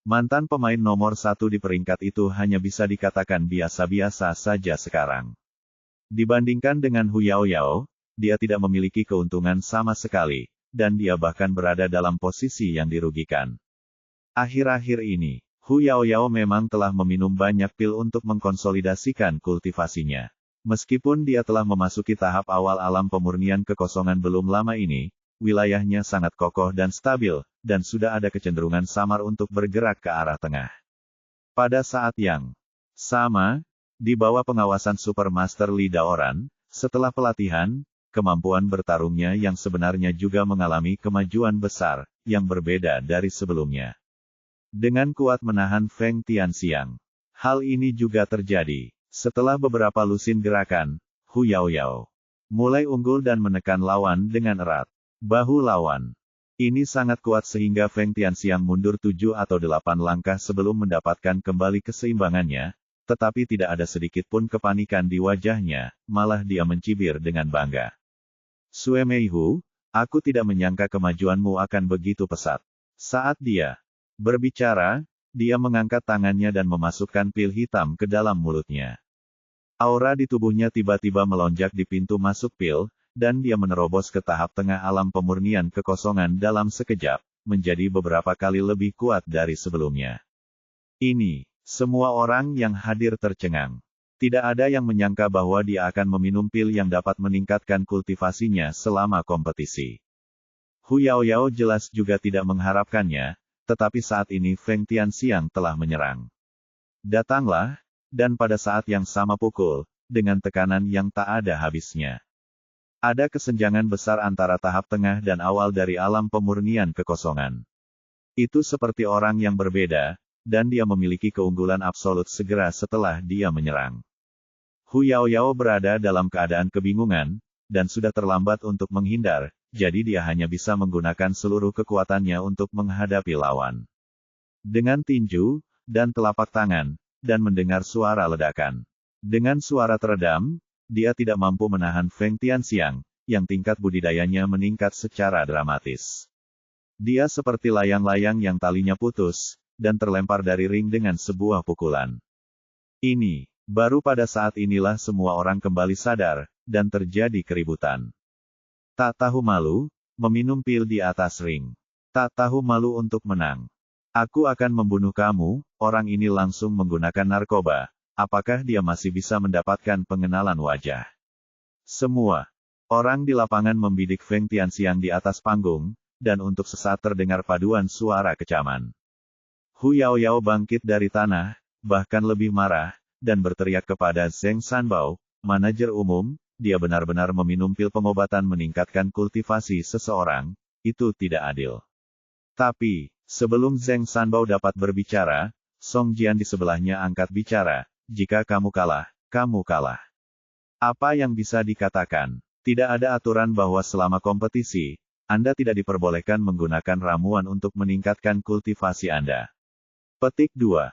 Speaker 1: Mantan pemain nomor 1 di peringkat itu hanya bisa dikatakan biasa-biasa saja sekarang. Dibandingkan dengan Hu Yao Yao, dia tidak memiliki keuntungan sama sekali, dan dia bahkan berada dalam posisi yang dirugikan. Akhir-akhir ini, Hu Yao Yao memang telah meminum banyak pil untuk mengkonsolidasikan kultivasinya. Meskipun dia telah memasuki tahap awal alam pemurnian kekosongan belum lama ini, wilayahnya sangat kokoh dan stabil, dan sudah ada kecenderungan samar untuk bergerak ke arah tengah. Pada saat yang sama, di bawah pengawasan Supermaster Li Daoran, setelah pelatihan, kemampuan bertarungnya yang sebenarnya juga mengalami kemajuan besar, yang berbeda dari sebelumnya. Dengan kuat menahan Feng Tianxiang. Hal ini juga terjadi setelah beberapa lusin gerakan Hu Yao Yao. Mulai unggul dan menekan lawan dengan erat. Bahu lawan. Ini sangat kuat sehingga Feng Tianxiang mundur 7 atau 8 langkah sebelum mendapatkan kembali keseimbangannya, tetapi tidak ada sedikit pun kepanikan di wajahnya, malah dia mencibir dengan bangga. Sue Meihu, aku tidak menyangka kemajuanmu akan begitu pesat. Saat dia berbicara, dia mengangkat tangannya dan memasukkan pil hitam ke dalam mulutnya. Aura di tubuhnya tiba-tiba melonjak di pintu masuk pil, dan dia menerobos ke tahap tengah alam pemurnian kekosongan dalam sekejap, menjadi beberapa kali lebih kuat dari sebelumnya. Ini, semua orang yang hadir tercengang. Tidak ada yang menyangka bahwa dia akan meminum pil yang dapat meningkatkan kultivasinya selama kompetisi. Hu Yaoyao jelas juga tidak mengharapkannya, tetapi saat ini Feng Tianxiang telah menyerang. Datanglah, dan pada saat yang sama pukul, dengan tekanan yang tak ada habisnya. Ada kesenjangan besar antara tahap tengah dan awal dari alam pemurnian kekosongan. Itu seperti orang yang berbeda, dan dia memiliki keunggulan absolut segera setelah dia menyerang. Hu Yaoyao berada dalam keadaan kebingungan, dan sudah terlambat untuk menghindar, jadi dia hanya bisa menggunakan seluruh kekuatannya untuk menghadapi lawan. Dengan tinju, dan telapak tangan, dan mendengar suara ledakan. Dengan suara teredam, dia tidak mampu menahan Feng Tianxiang, yang tingkat budidayanya meningkat secara dramatis. Dia seperti layang-layang yang talinya putus, dan terlempar dari ring dengan sebuah pukulan. Ini, baru pada saat inilah semua orang kembali sadar, dan terjadi keributan. Tak tahu malu, meminum pil di atas ring. Tak tahu malu untuk menang. Aku akan membunuh kamu, orang ini langsung menggunakan narkoba. Apakah dia masih bisa mendapatkan pengenalan wajah? Semua orang di lapangan membidik Feng Tianxiang di atas panggung, dan untuk sesaat terdengar paduan suara kecaman. Hu Yaoyao bangkit dari tanah, bahkan lebih marah, dan berteriak kepada Zheng Sanbao, manajer umum, dia benar-benar meminum pil pengobatan meningkatkan kultivasi seseorang, itu tidak adil. Tapi, sebelum Zheng Sanbao dapat berbicara, Song Jian di sebelahnya angkat bicara. Jika kamu kalah, kamu kalah. Apa yang bisa dikatakan? Tidak ada aturan bahwa selama kompetisi, Anda tidak diperbolehkan menggunakan ramuan untuk meningkatkan kultivasi Anda. Petik 2.